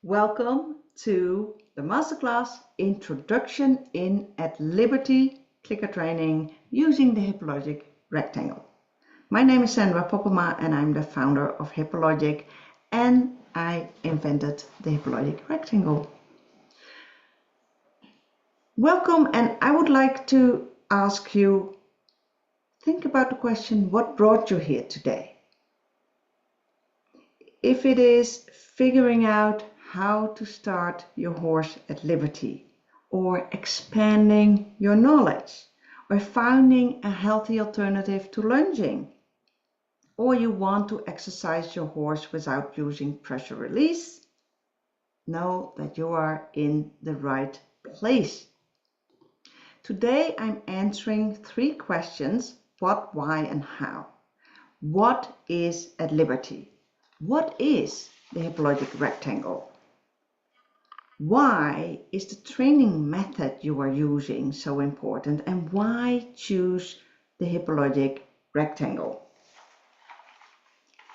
Welcome to the Masterclass Introduction in at Liberty Clicker Training using the HippoLogic rectangle. My name is Sandra Poppema and I'm the founder of HippoLogic, and I invented the HippoLogic rectangle. Welcome, and I would like to ask you, think about the question, what brought you here today? If it is figuring out how to start your horse at liberty, or expanding your knowledge, or finding a healthy alternative to lunging, or you want to exercise your horse without using pressure release, know that you are in the right place. Today I'm answering 3 questions: what, why, and how. What is at liberty? What is the HippoLogic rectangle? Why is the training method you are using so important, and why choose the HippoLogic rectangle?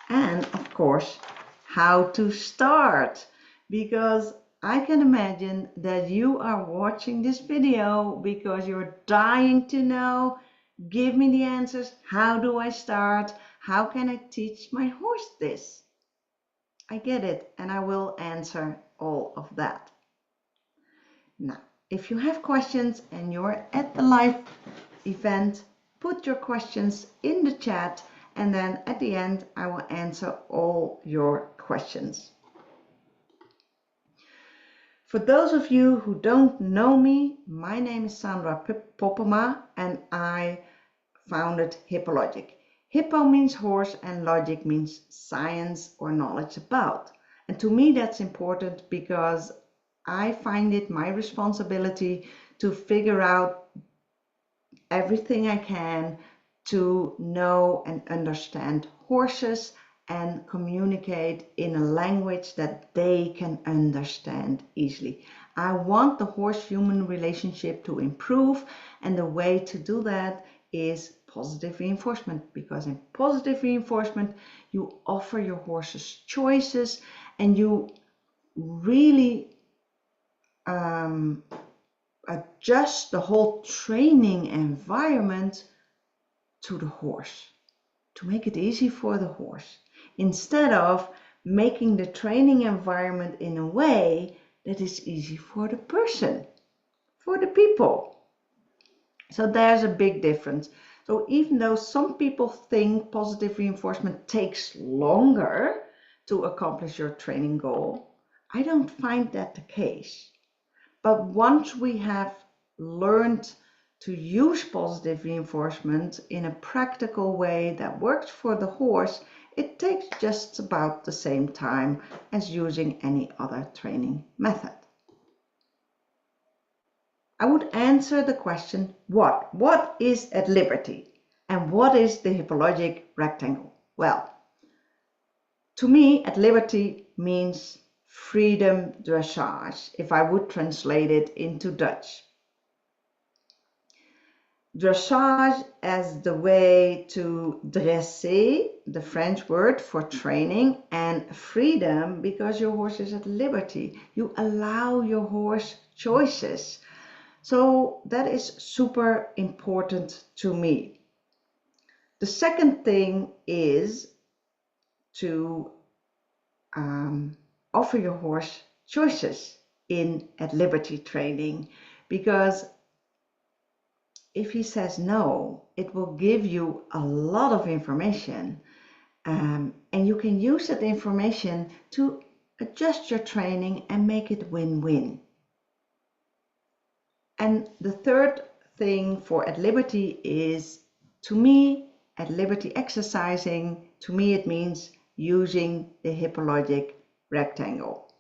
And of course, how to start, because I can imagine that you are watching this video because you're dying to know, give me the answers. How do I start? How can I teach my horse this? I get it, and I will answer all of that. Now, if you have questions and you're at the live event, put your questions in the chat, and then at the end I will answer all your questions. For those of you who don't know me, my name is Sandra Poppema and I founded HippoLogic. Hippo means horse and logic means science or knowledge about. And to me that's important because I find it my responsibility to figure out everything I can to know and understand horses and communicate in a language that they can understand easily. I want the horse-human relationship to improve, and the way to do that is positive reinforcement, because in positive reinforcement you offer your horses choices and you really adjust the whole training environment to the horse, to make it easy for the horse, instead of making the training environment in a way that is easy for the person, for the people. So there's a big difference. So even though some people think positive reinforcement takes longer to accomplish your training goal, I don't find that the case. But once we have learned to use positive reinforcement in a practical way that works for the horse, it takes just about the same time as using any other training method. I would answer the question, what is at liberty, and what is the HippoLogic rectangle? Well, to me, at liberty means freedom dressage, if I would translate it into Dutch. Dressage as the way to dresser, the French word for training, and freedom because your horse is at liberty. You allow your horse choices. So that is super important to me. The second thing is to offer your horse choices in at liberty training, because if he says no, it will give you a lot of information, and you can use that information to adjust your training and make it win-win. And the third thing for at liberty is, to me, at liberty exercising, to me it means using the HippoLogic rectangle.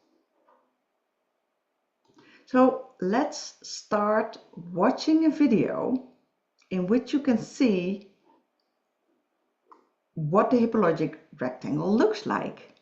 So let's start watching a video in which you can see what the HippoLogic rectangle looks like.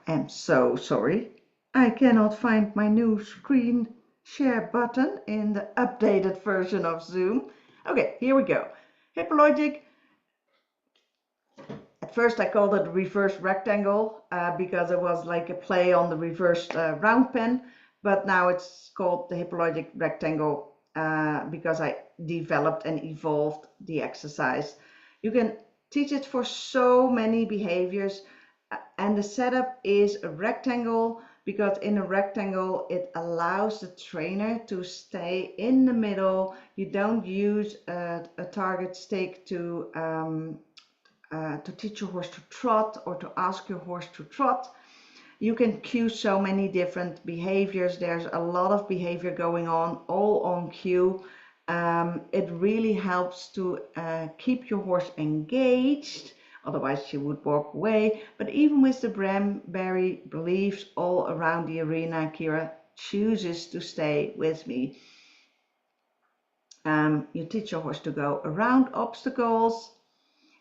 am so sorry. I cannot find my new screen share button in the updated version of Zoom. Okay, here we go. HippoLogic. At first I called it reverse rectangle because it was like a play on the reversed round pen, but now it's called the HippoLogic rectangle because I developed and evolved the exercise. You can teach it for so many behaviors, and the setup is a rectangle because in a rectangle it allows the trainer to stay in the middle. You don't use a target stick to teach your horse to trot or to ask your horse to trot. You can cue so many different behaviors. There's a lot of behavior going on, all on cue. It really helps to keep your horse engaged, otherwise she would walk away. But even with the Bramberry beliefs all around the arena, Kira chooses to stay with me. You teach your horse to go around obstacles,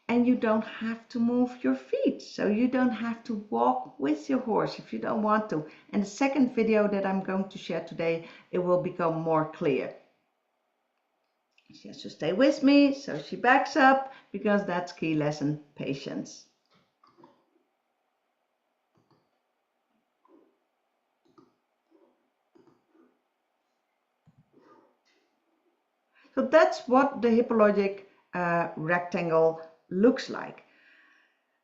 and you don't have to move your feet, so you don't have to walk with your horse if you don't want to. And the second video that I'm going to share today, it will become more clear. She has to stay with me, so she backs up, because that's key lesson, patience. So that's what the HippoLogic rectangle looks like.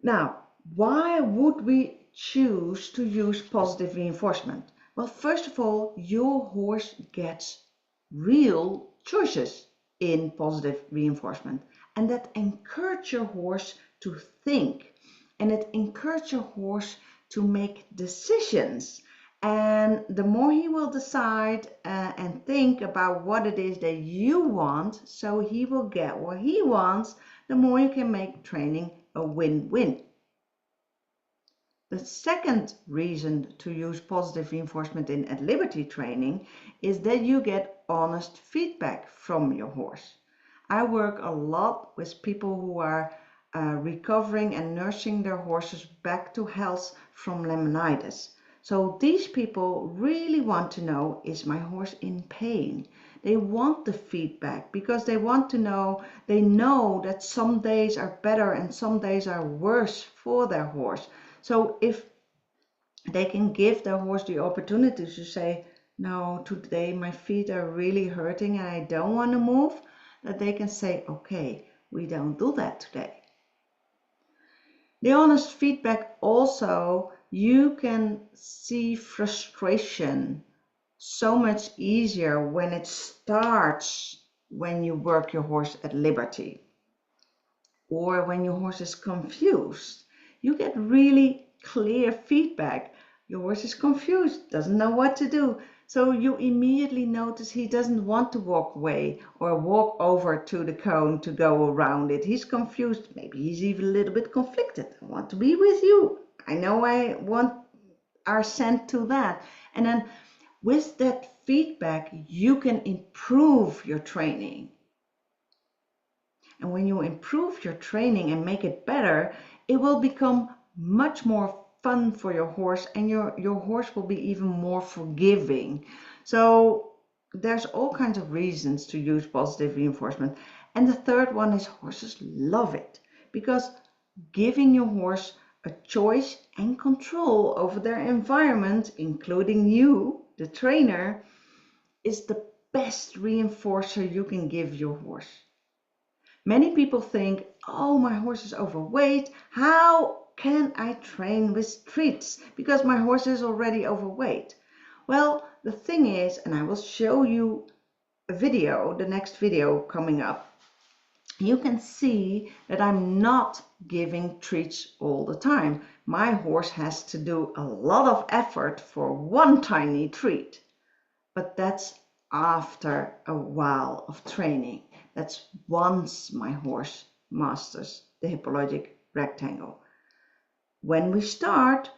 Now, why would we choose to use positive reinforcement? Well, first of all, your horse gets real choices in positive reinforcement, and that encourages your horse to think, and it encourages your horse to make decisions. And the more he will decide and think about what it is that you want, so he will get what he wants, the more you can make training a win-win. The second reason to use positive reinforcement in at liberty training is that you get honest feedback from your horse. I work a lot with people who are recovering and nursing their horses back to health from laminitis. So these people really want to know, is my horse in pain? They want the feedback because they want to know, they know that some days are better and some days are worse for their horse. So if they can give their horse the opportunity to say, no, today my feet are really hurting and I don't want to move, that they can say, okay, we don't do that today. The honest feedback also, you can see frustration so much easier when it starts when you work your horse at liberty, or when your horse is confused. You get really clear feedback. Your horse is confused, doesn't know what to do. So you immediately notice he doesn't want to walk away or walk over to the cone to go around it. He's confused. Maybe he's even a little bit conflicted. I want to be with you. I know I want our scent to that. And then with that feedback, you can improve your training. And when you improve your training and make it better, it will become much more fun for your horse, and your horse will be even more forgiving. So there's all kinds of reasons to use positive reinforcement. And the third one is horses love it, because giving your horse a choice and control over their environment, including you, the trainer, is the best reinforcer you can give your horse. Many people think, oh, my horse is overweight. How can I train with treats? Because my horse is already overweight. Well, the thing is, and I will show you a video, the next video coming up, you can see that I'm not giving treats all the time. My horse has to do a lot of effort for one tiny treat, but that's after a while of training. That's once my horse masters the HippoLogic rectangle. When we start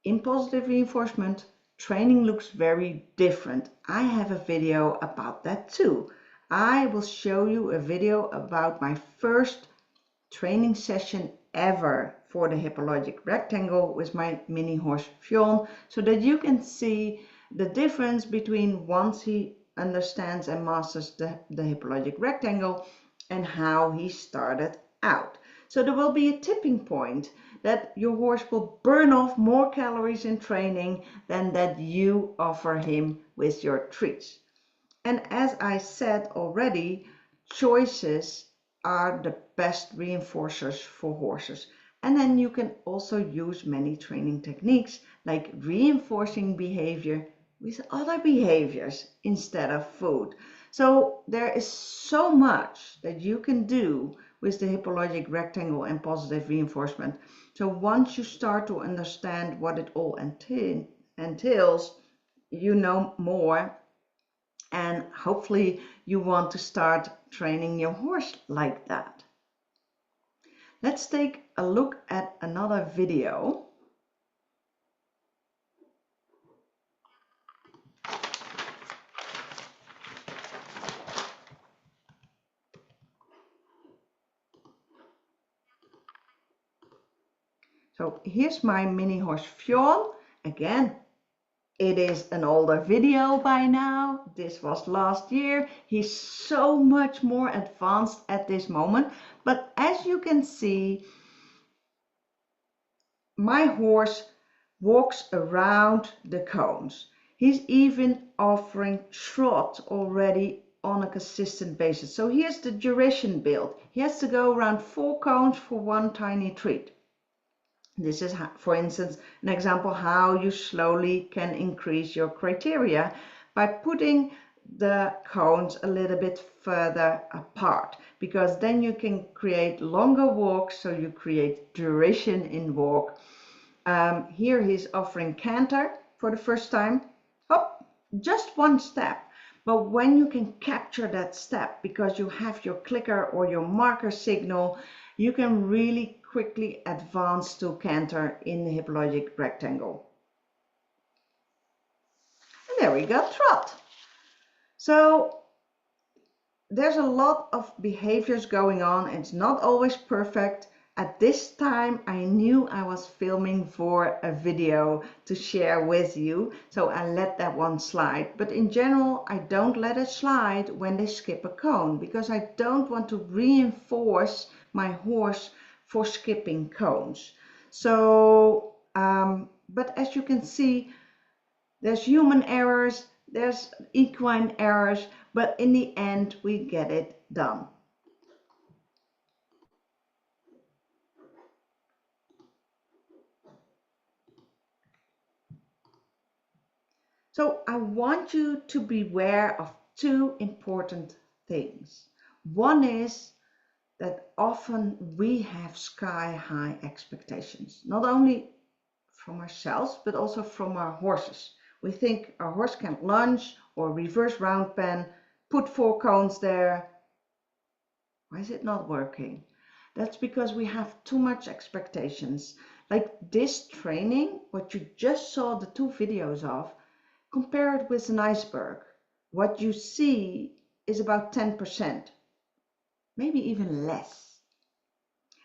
in positive reinforcement, training looks very different. I have a video about that too. I will show you a video about my first training session ever for the HippoLogic rectangle with my mini horse Fionn, so that you can see the difference between once he understands and masters the HippoLogic rectangle and how he started out. So there will be a tipping point that your horse will burn off more calories in training than that you offer him with your treats. And as I said already, choices are the best reinforcers for horses. And then you can also use many training techniques like reinforcing behavior with other behaviors instead of food. So there is so much that you can do with the HippoLogic rectangle and positive reinforcement. So once you start to understand what it all entails, you know more, and hopefully you want to start training your horse like that. Let's take a look at another video. So here's my mini horse Fionn. Again, it is an older video by now. This was last year. He's so much more advanced at this moment. But as you can see, my horse walks around the cones. He's even offering trot already on a consistent basis. So here's the duration build. He has to go around 4 cones for one tiny treat. This is, for instance, an example how you slowly can increase your criteria by putting the cones a little bit further apart, because then you can create longer walks, so you create duration in walk. Here he's offering canter for the first time. Hop, just one step. But when you can capture that step because you have your clicker or your marker signal, you can really quickly advance to canter in the HippoLogic rectangle. And there we go, trot. So there's a lot of behaviors going on. It's not always perfect. At this time, I knew I was filming for a video to share with you, so I let that one slide. But in general, I don't let it slide when they skip a cone, because I don't want to reinforce my horse for skipping cones. So, but as you can see, there's human errors, there's equine errors, but in the end, we get it done. So I want you to beware of 2 important things. One is that often we have sky-high expectations, not only from ourselves, but also from our horses. We think our horse can lunge or reverse round pen, put 4 cones there. Why is it not working? That's because we have too much expectations. Like this training, what you just saw the 2 videos of, compare it with an iceberg. What you see is about 10%, maybe even less.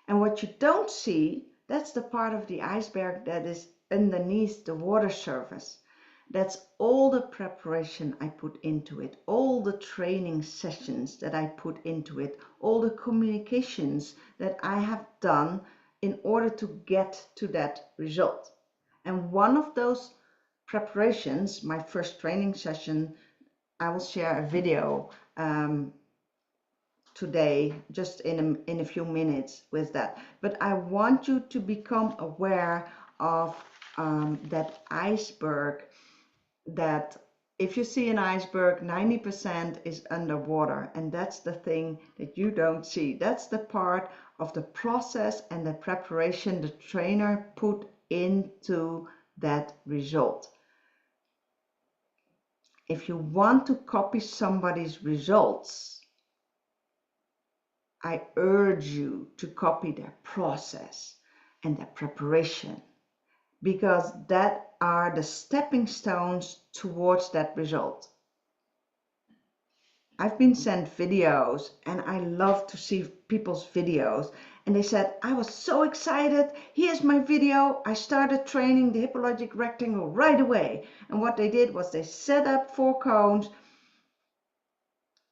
And what you don't see, that's the part of the iceberg that is underneath the water surface. That's all the preparation I put into it, all the training sessions that I put into it, all the communications that I have done in order to get to that result. And one of those preparations, my first training session, I will share a video today, just in a few minutes with that. But I want you to become aware of that iceberg, that if you see an iceberg, 90% is underwater, and that's the thing that you don't see. That's the part of the process and the preparation the trainer put into that result. If you want to copy somebody's results, I urge you to copy their process and their preparation, because that are the stepping stones towards that result. I've been sent videos and I love to see people's videos, And they said, I was so excited. Here's my video. I started training the HippoLogic rectangle right away. And what they did was they set up 4 cones.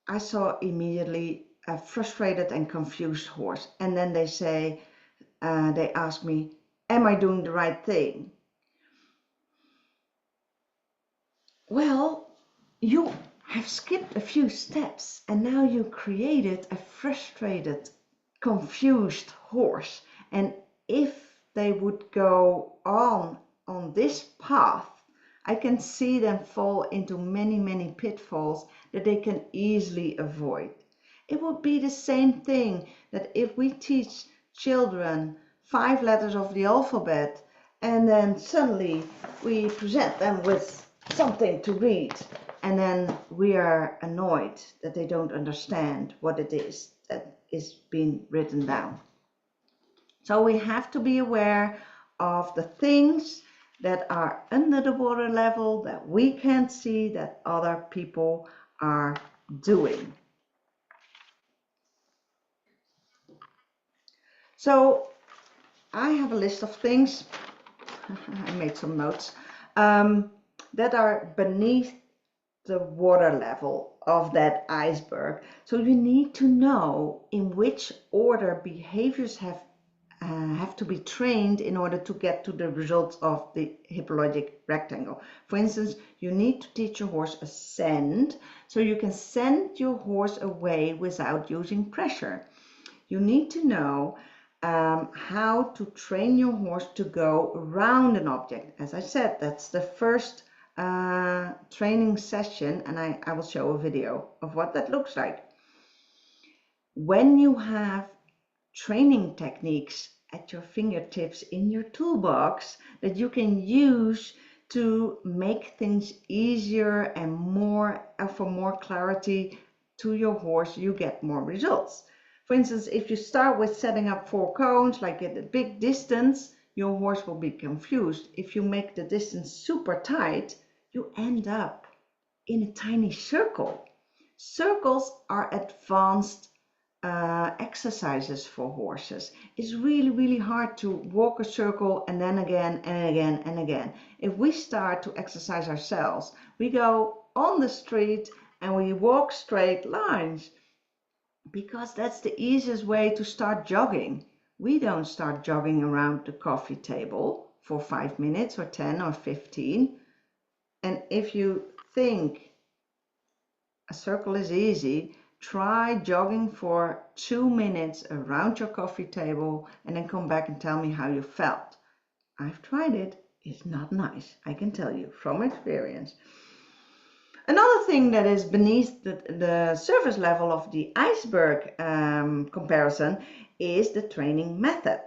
I saw immediately a frustrated and confused horse. And then they say, they ask me, am I doing the right thing? Well, you have skipped a few steps and now you created a frustrated, confused horse. And if they would go on this path, I can see them fall into many pitfalls that they can easily avoid. It would be the same thing that if we teach children 5 letters of the alphabet and then suddenly we present them with something to read and then we are annoyed that they don't understand what it is that is being written down. So we have to be aware of the things that are under the water level that we can't see that other people are doing. So I have a list of things, I made some notes, that are beneath the water level of that iceberg. So you need to know in which order behaviors have to be trained in order to get to the results of the HippoLogic rectangle. For instance, you need to teach your horse a send, so you can send your horse away without using pressure. You need to know how to train your horse to go around an object. As I said, that's the first training session, and I will show a video of what that looks like. When you have training techniques at your fingertips in your toolbox that you can use to make things easier and for more clarity to your horse, you get more results. For instance, if you start with setting up 4 cones, like at a big distance, your horse will be confused. If you make the distance super tight, you end up in a tiny circle. Circles are advanced exercises for horses. It's really hard to walk a circle and then again and again and again. If we start to exercise ourselves, we go on the street and we walk straight lines because that's the easiest way to start jogging. We don't start jogging around the coffee table for 5 minutes or 10 or 15. And if you think a circle is easy, try jogging for 2 minutes around your coffee table and then come back and tell me how you felt. I've tried it. It's not nice, I can tell you from experience. Another thing that is beneath the surface level of the iceberg comparison is the training method.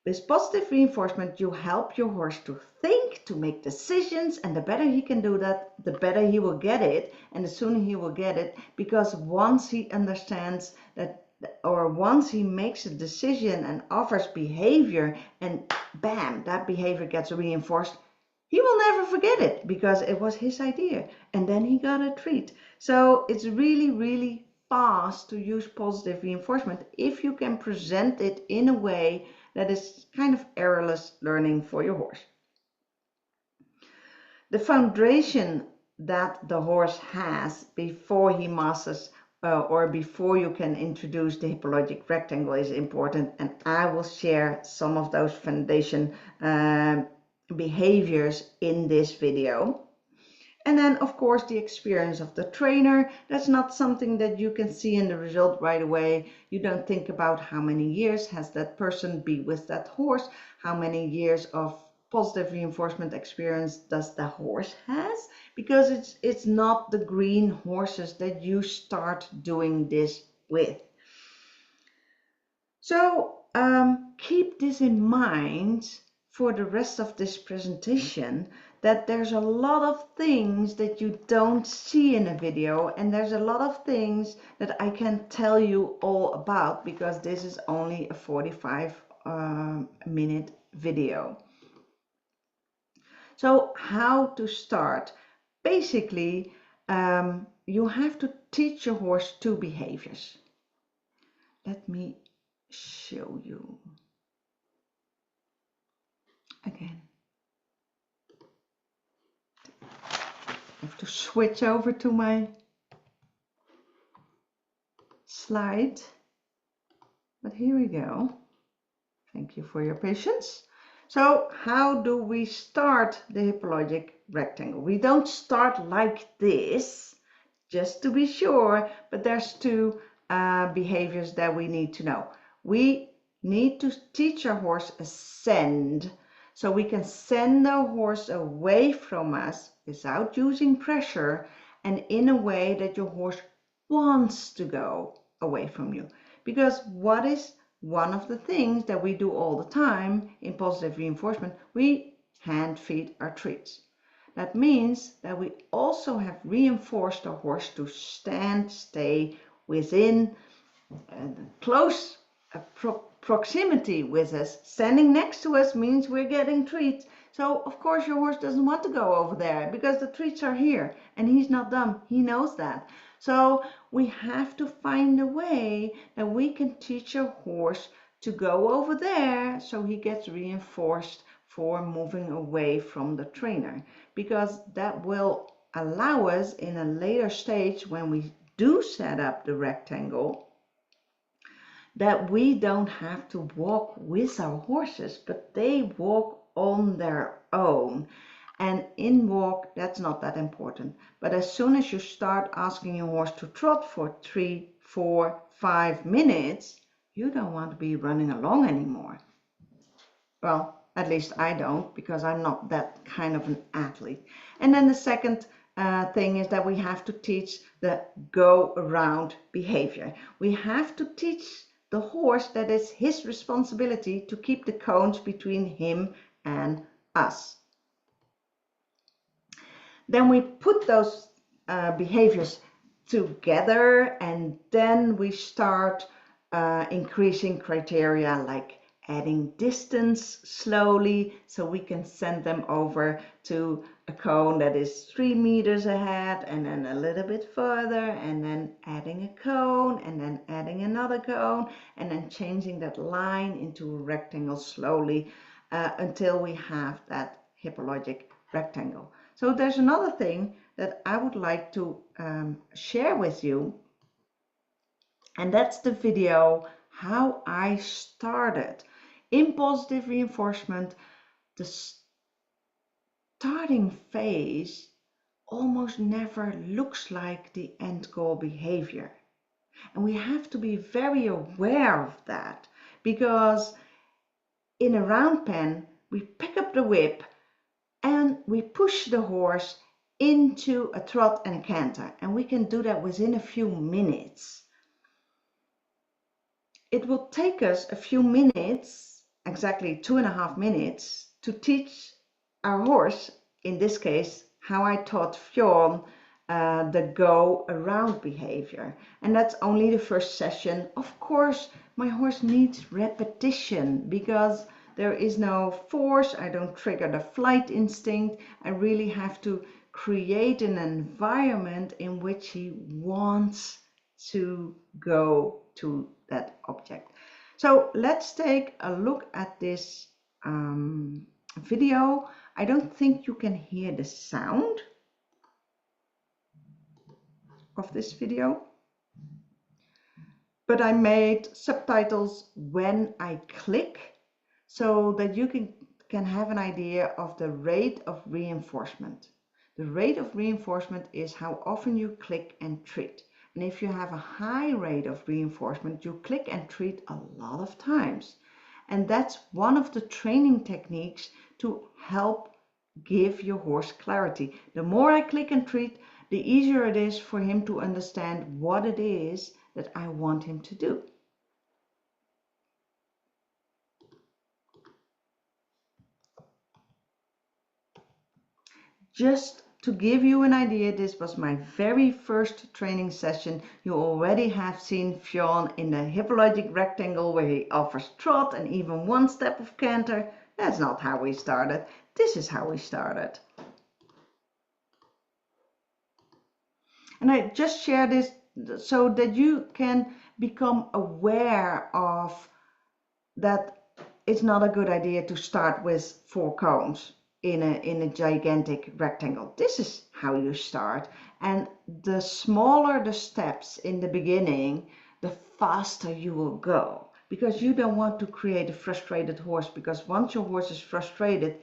With positive reinforcement, you help your horse to think, to make decisions, and the better he can do that, the better he will get it, and the sooner he will get it, because once he understands that, or once he makes a decision and offers behavior, and bam, that behavior gets reinforced, he will never forget it because it was his idea, and then he got a treat. So it's really fast to use positive reinforcement if you can present it in a way that is kind of errorless learning for your horse. The foundation that the horse has before he masters or before you can introduce the HippoLogic rectangle is important, and I will share some of those foundation behaviors in this video. And then, of course, the experience of the trainer. That's not something that you can see in the result right away. You don't think about how many years has that person been with that horse, how many years of positive reinforcement experience does the horse has, because it's not the green horses that you start doing this with. So keep this in mind for the rest of this presentation, that there's a lot of things that you don't see in a video, and there's a lot of things that I can tell you all about because this is only a 45-minute video. So how to start? Basically, you have to teach your horse 2 behaviors. Let me show you again. I have to switch over to my slide, but here we go. Thank you for your patience. So how do we start the HippoLogic rectangle? We don't start like this, just to be sure, but there's two behaviors that we need to know. We need to teach our horse a send, so we can send our horse away from us without using pressure and in a way that your horse wants to go away from you. Because what is one of the things that we do all the time in positive reinforcement? We hand feed our treats. That means that we also have reinforced our horse to stay within close proximity with us. Standing next to us means we're getting treats. So of course your horse doesn't want to go over there because the treats are here, and he's not dumb, he knows that. So we have to find a way that we can teach a horse to go over there so he gets reinforced for moving away from the trainer, because that will allow us in a later stage, when we do set up the rectangle, that we don't have to walk with our horses, but they walk on their own. And in walk, that's not that important. But as soon as you start asking your horse to trot for 3, 4, 5 minutes, you don't want to be running along anymore. Well, at least I don't, because I'm not that kind of an athlete. And then the second thing is that we have to teach the go around behavior. We have to teach the horse that it's his responsibility to keep the cones between him and us. Then we put those behaviors together, and then we start increasing criteria like adding distance slowly, so we can send them over to a cone that is 3 meters ahead, and then a little bit further, and then adding a cone, and then adding another cone, and then changing that line into a rectangle slowly until we have that HippoLogic rectangle. So there's another thing that I would like to share with you, and that's the video how I started. In positive reinforcement, the starting phase almost never looks like the end goal behavior. And we have to be very aware of that, because in a round pen, we pick up the whip and we push the horse into a trot and a canter, and we can do that within a few minutes. It will take us a few minutes, exactly 2.5 minutes, to teach our horse, in this case how I taught Fionn, the go around behavior. And that's only the first session. Of course my horse needs repetition, because there is no force, I don't trigger the flight instinct. I really have to create an environment in which he wants to go to that object. So let's take a look at this video. I don't think you can hear the sound of this video, but I made subtitles when I click, so that you can have an idea of the rate of reinforcement. The rate of reinforcement is how often you click and treat. And if you have a high rate of reinforcement, you click and treat a lot of times. And that's one of the training techniques to help give your horse clarity. The more I click and treat, the easier it is for him to understand what it is that I want him to do. Just to give you an idea, this was my very first training session. You already have seen Fionn in the HippoLogic rectangle, where he offers trot and even one step of canter. That's not how we started. This is how we started. And I just share this so that you can become aware of that it's not a good idea to start with 4 cones in a gigantic rectangle. This is how you start, and the smaller the steps in the beginning, the faster you will go, because you don't want to create a frustrated horse, because once your horse is frustrated,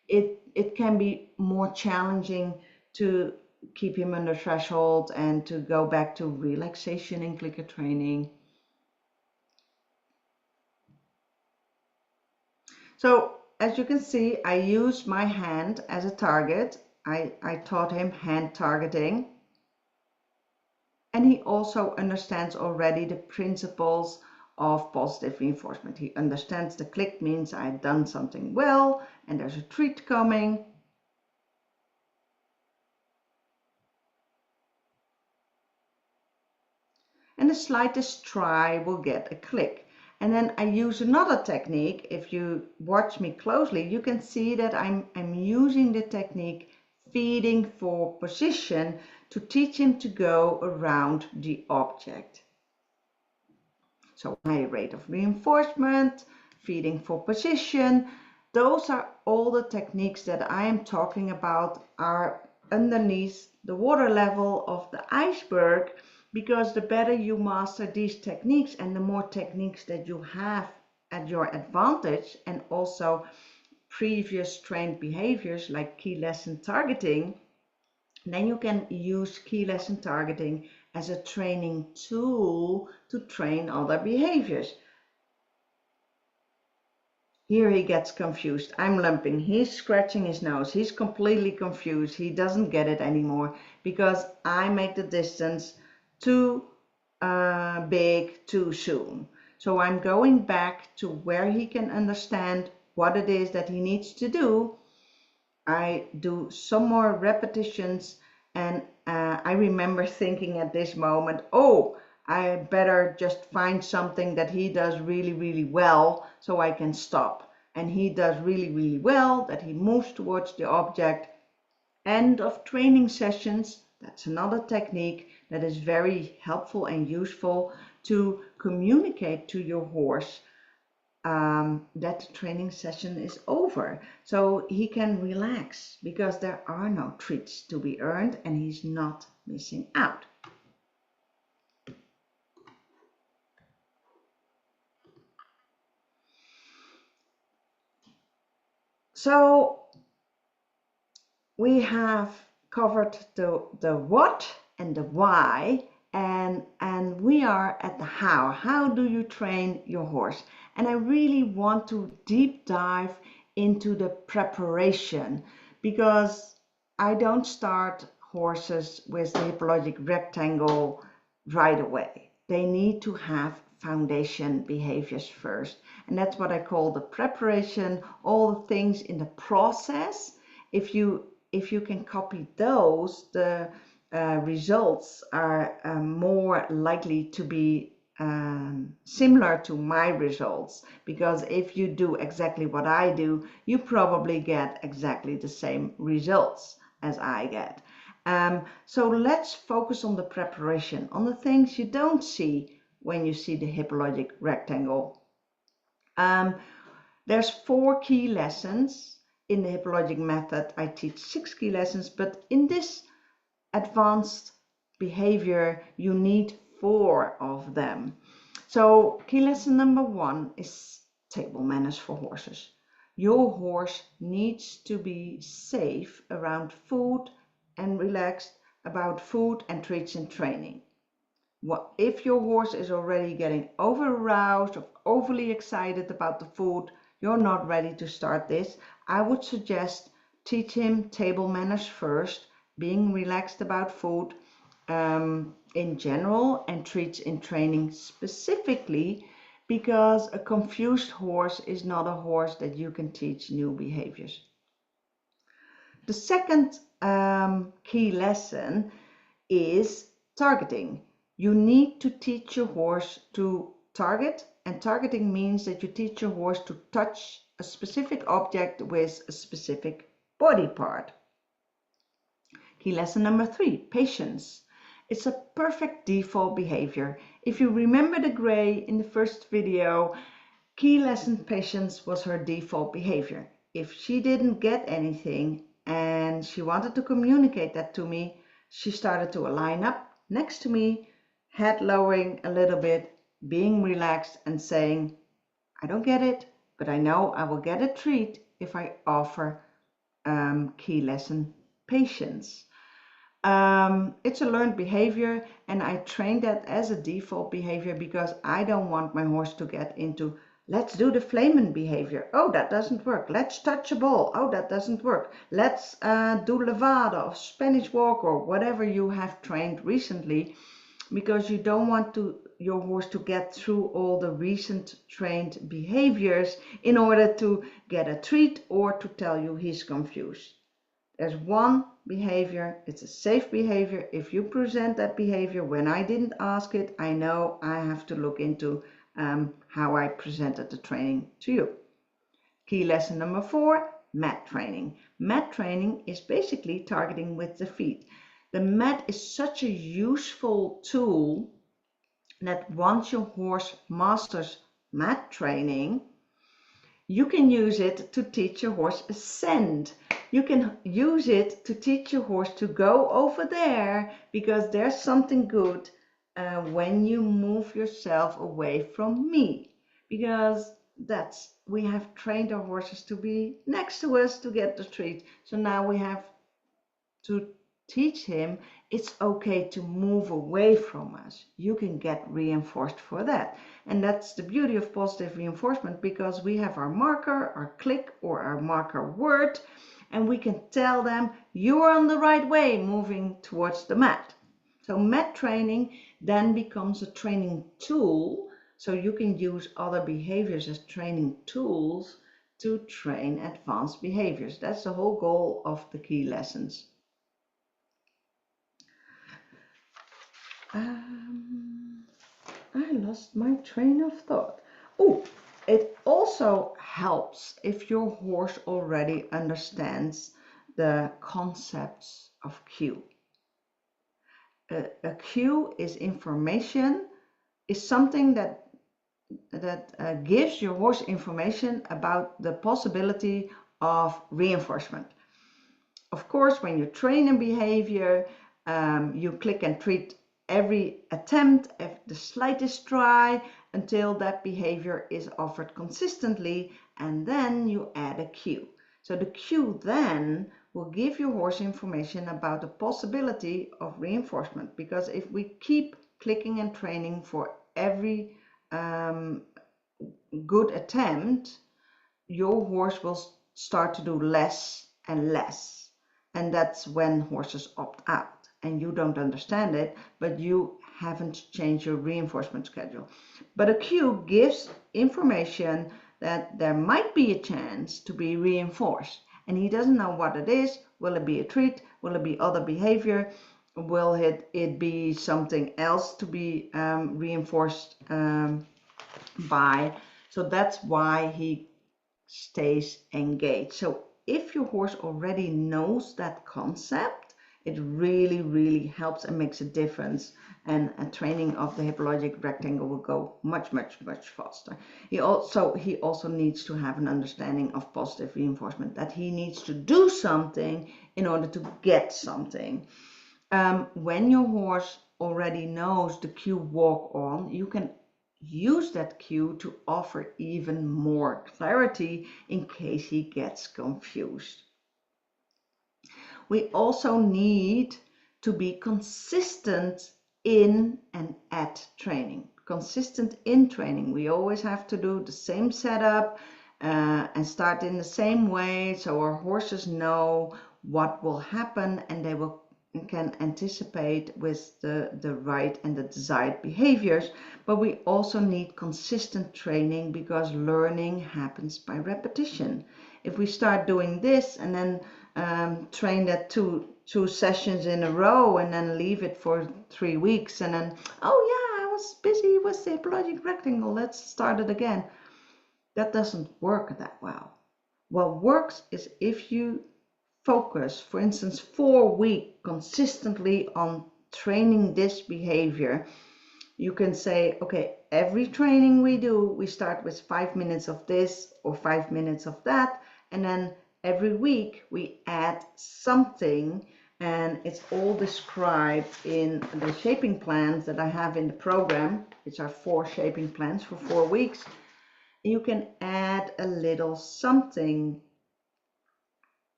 it can be more challenging to keep him under threshold and to go back to relaxation and clicker training. So as you can see, I use my hand as a target. I taught him hand targeting. And he also understands already the principles of positive reinforcement. He understands the click means I've done something well and there's a treat coming. And the slightest try will get a click. And then I use another technique. If you watch me closely, you can see that I'm using the technique feeding for position to teach him to go around the object. So high rate of reinforcement, feeding for position, those are all the techniques that I am talking about are underneath the water level of the iceberg, because the better you master these techniques and the more techniques that you have at your advantage, and also previous trained behaviors like key lesson targeting, then you can use key lesson targeting as a training tool to train other behaviors. Here he gets confused. I'm lumping. He's scratching his nose. He's completely confused. He doesn't get it anymore because I make the distance too big too soon. So I'm going back to where he can understand what it is that he needs to do. I do some more repetitions, and I remember thinking at this moment, oh, I better just find something that he does really, really well so I can stop. And he does really, really well, that he moves towards the object. End of training sessions. That's another technique that is very helpful and useful to communicate to your horse that the training session is over, so he can relax because there are no treats to be earned and he's not missing out. So we have covered the what and the why, and we are at the how. How do you train your horse? And I really want to deep dive into the preparation, because I don't start horses with the HippoLogic rectangle right away. They need to have foundation behaviors first, and that's what I call the preparation. All the things in the process, if you can copy those, the results are more likely to be similar to my results, because if you do exactly what I do, you probably get exactly the same results as I get. So let's focus on the preparation, on the things you don't see when you see the HippoLogic rectangle. There's 4 key lessons. In the HippoLogic method, I teach 6 key lessons, but in this advanced behavior, you need 4 of them. So key lesson number 1 is table manners for horses. Your horse needs to be safe around food and relaxed about food and treats and training. If your horse is already getting over-aroused or overly excited about the food, you're not ready to start this. I would suggest teach him table manners first, being relaxed about food in general, and treats in training specifically, because a confused horse is not a horse that you can teach new behaviors. The second key lesson is targeting. You need to teach your horse to target, and targeting means that you teach your horse to touch a specific object with a specific body part. Key lesson number 3, patience. It's a perfect default behavior. If you remember the gray in the first video, Key lesson patience was her default behavior. If she didn't get anything and she wanted to communicate that to me, she started to line up next to me, head lowering a little bit, being relaxed and saying, I don't get it, but I know I will get a treat if I offer key lesson patience. It's a learned behavior, and I trained that as a default behavior because I don't want my horse to get into let's do the flamen behavior. Oh, that doesn't work. Let's touch a ball. Oh, that doesn't work. Let's do levada or Spanish walk or whatever you have trained recently, because you don't want your horse to get through all the recent trained behaviors in order to get a treat or to tell you he's confused. There's one behavior, it's a safe behavior. If you present that behavior when I didn't ask it, I know I have to look into how I presented the training to you. Key lesson number 4, mat training. Mat training is basically targeting with the feet. The mat is such a useful tool that once your horse masters mat training, you can use it to teach your horse ascend. You can use it to teach your horse to go over there because there's something good when you move yourself away from me, because we have trained our horses to be next to us to get the treat. So now we have to teach him it's okay to move away from us. You can get reinforced for that. And that's the beauty of positive reinforcement, because we have our marker, our click, or our marker word, and we can tell them you're on the right way moving towards the mat. So mat training then becomes a training tool, so you can use other behaviors as training tools to train advanced behaviors. That's the whole goal of the key lessons. I lost my train of thought. Oh, it also helps if your horse already understands the concepts of cue. A cue is information, is something that gives your horse information about the possibility of reinforcement. Of course, when you train a behavior, you click and treat every attempt, the slightest try, until that behavior is offered consistently, and then you add a cue. So the cue then will give your horse information about the possibility of reinforcement, because if we keep clicking and training for every good attempt, your horse will start to do less and less, and that's when horses opt out. And you don't understand it, but you haven't changed your reinforcement schedule. But a cue gives information that there might be a chance to be reinforced, and he doesn't know what it is. Will it be a treat? Will it be other behavior? Will it be something else to be reinforced by? So that's why he stays engaged. So if your horse already knows that concept, it really, really helps and makes a difference, and a training of the HippoLogic rectangle will go much, much, much faster. He also needs to have an understanding of positive reinforcement, that he needs to do something in order to get something. When your horse already knows the cue walk on, you can use that cue to offer even more clarity in case he gets confused. We also need to be consistent in and at training. Consistent in training. We always have to do the same setup and start in the same way, so our horses know what will happen and they can anticipate with the right and the desired behaviors. But we also need consistent training, because learning happens by repetition. If we start doing this and then train that two sessions in a row and then leave it for 3 weeks, and then, oh yeah, I was busy with the HippoLogic rectangle, let's start it again. That doesn't work that well. What works is if you focus, for instance, 4 weeks consistently on training this behavior. You can say, okay, every training we do, we start with 5 minutes of this or 5 minutes of that, and then every week we add something, and it's all described in the shaping plans that I have in the program, which are 4 shaping plans for 4 weeks. You can add a little something.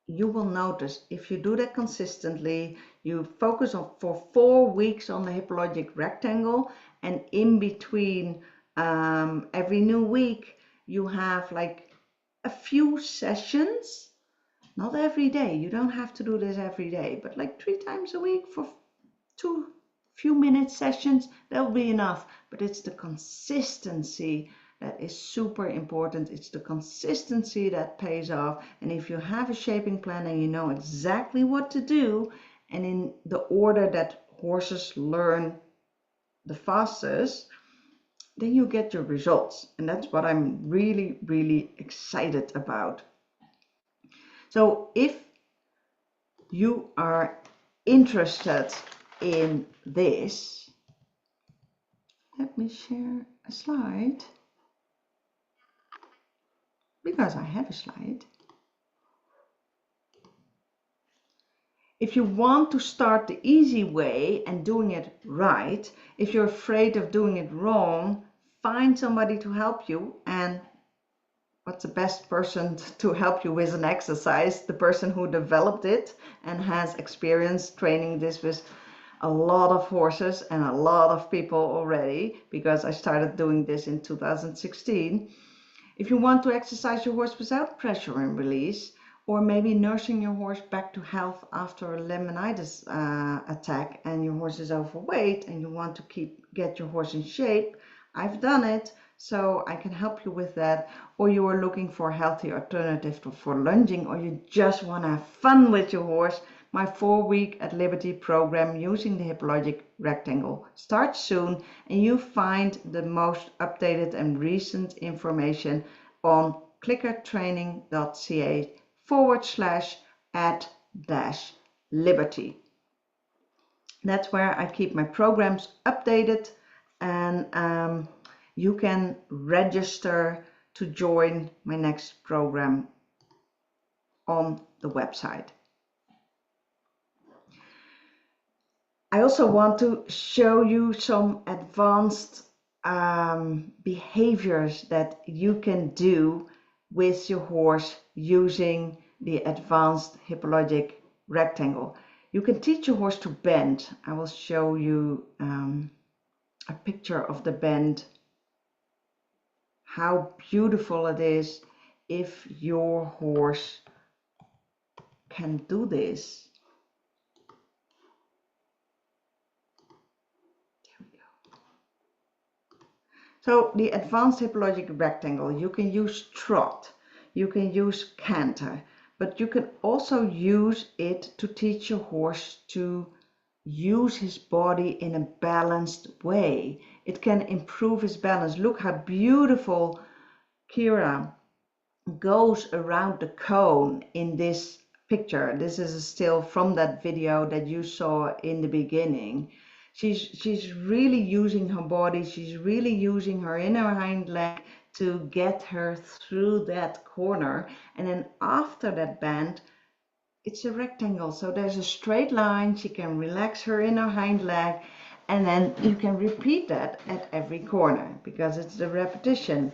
You will notice if you do that consistently, you focus on for 4 weeks on the HippoLogic rectangle, and in between every new week you have like a few sessions, not every day. You don't have to do this every day, but like 3 times a week for 2 few minute sessions, that will be enough. But it's the consistency that is super important. It's the consistency that pays off. And if you have a shaping plan and you know exactly what to do, and in the order that horses learn the fastest, then you get your results. And that's what I'm really, really excited about. So if you are interested in this, let me share a slide, because I have a slide. If you want to start the easy way and doing it right, if you're afraid of doing it wrong, find somebody to help you. And what's the best person to help you with an exercise? The person who developed it and has experience training this with a lot of horses and a lot of people already, because I started doing this in 2016. If you want to exercise your horse without pressure and release, or maybe nursing your horse back to health after a laminitis attack and your horse is overweight and you want to get your horse in shape, I've done it, so I can help you with that. Or you are looking for a healthy alternative for lunging, or you just want to have fun with your horse, my 4-week at Liberty program using the HippoLogic rectangle starts soon, and you find the most updated and recent information on clickertraining.ca/at-liberty. That's where I keep my programs updated, and you can register to join my next program on the website. I also want to show you some advanced behaviors that you can do with your horse using the advanced HippoLogic rectangle. You can teach your horse to bend. I will show you a picture of the bend, how beautiful it is if your horse can do this. So the advanced HippoLogic rectangle, you can use trot, you can use canter, but you can also use it to teach your horse to use his body in a balanced way. It can improve his balance. Look how beautiful Kira goes around the cone in this picture. This is a still from that video that you saw in the beginning. She's really using her body, she's really using her inner hind leg to get her through that corner. And then after that bend, it's a rectangle, so there's a straight line. She can relax her inner hind leg, and then you can repeat that at every corner because it's the repetition.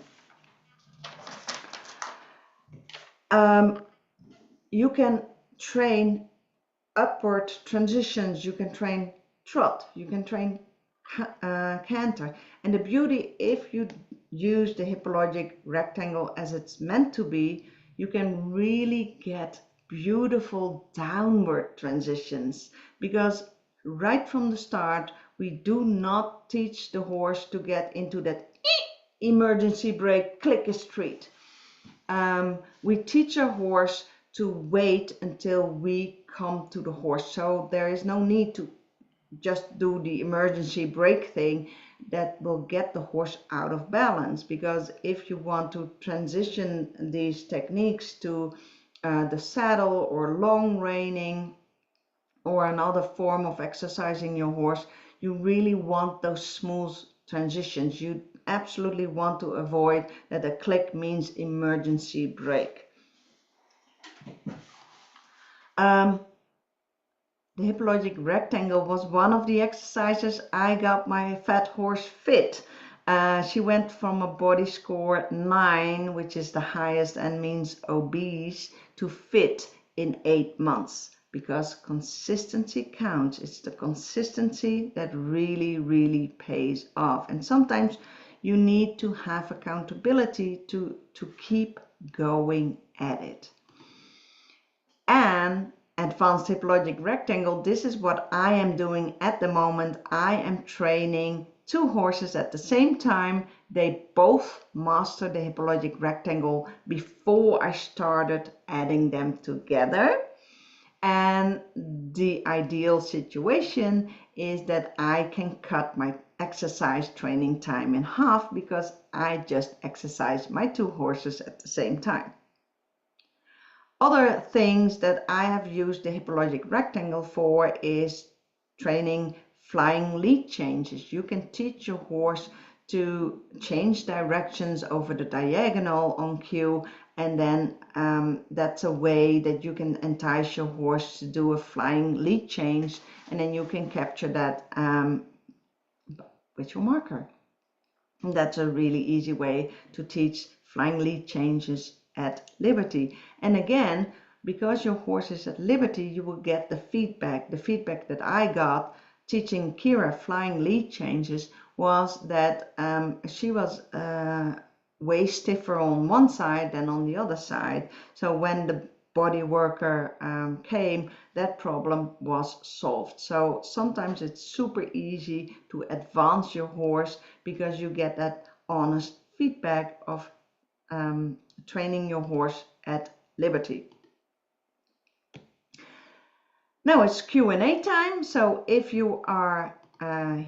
You can train upward transitions, you can train trot, you can train canter. And the beauty, if you use the HippoLogic rectangle as it's meant to be, you can really get beautiful downward transitions, because right from the start we do not teach the horse to get into that emergency brake, click a street. We teach our horse to wait until we come to the horse, so there is no need to just do the emergency brake thing that will get the horse out of balance. Because if you want to transition these techniques to the saddle or long reining or another form of exercising your horse, you really want those smooth transitions. You absolutely want to avoid that a click means emergency brake. The HippoLogic rectangle was one of the exercises I got my fat horse fit. She went from a body score 9, which is the highest and means obese, to fit in 8 months. Because consistency counts. It's the consistency that really pays off. And sometimes you need to have accountability to keep going at it. And advanced HippoLogic rectangle, this is what I am doing at the moment. I am training 2 horses at the same time. They both mastered the HippoLogic rectangle before I started adding them together. And the ideal situation is that I can cut my exercise training time in half because I just exercise my 2 horses at the same time. Other things that I have used the HippoLogic rectangle for is training flying lead changes. You can teach your horse to change directions over the diagonal on cue, and then that's a way that you can entice your horse to do a flying lead change, and then you can capture that with your marker. And that's a really easy way to teach flying lead changes at liberty. And again, because your horse is at liberty, you will get the feedback. The feedback that I got teaching Kira flying lead changes was that she was way stiffer on one side than on the other side. So when the body worker came, that problem was solved. So sometimes it's super easy to advance your horse because you get that honest feedback of training your horse at liberty. Now it's Q&A time, so if you are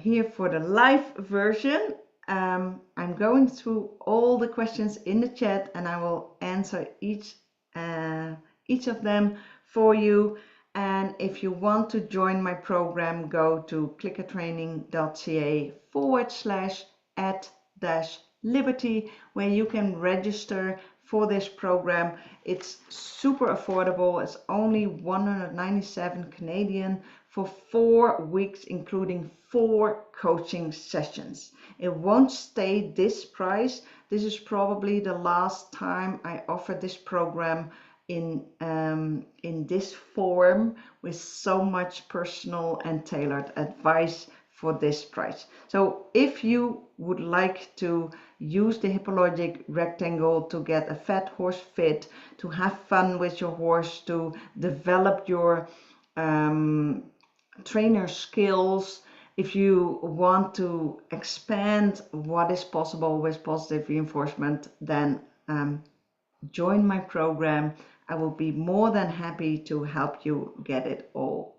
here for the live version, I'm going through all the questions in the chat and I will answer each of them for you. And if you want to join my program, go to clickertraining.ca/@-liberty, where you can register for this program. It's super affordable. It's only 197 Canadian for 4 weeks, including 4 coaching sessions. It won't stay this price. This is probably the last time I offer this program in this form with so much personal and tailored advice for this price. So if you would like to use the HippoLogic rectangle to get a fat horse fit, to have fun with your horse, to develop your trainer skills, if you want to expand what is possible with positive reinforcement, then join my program. I will be more than happy to help you get it all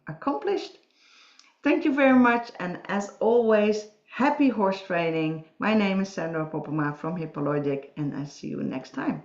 accomplished. Thank you very much, and as always, happy horse training. My name is Sandra Poppema from HippoLogic, and I'll see you next time.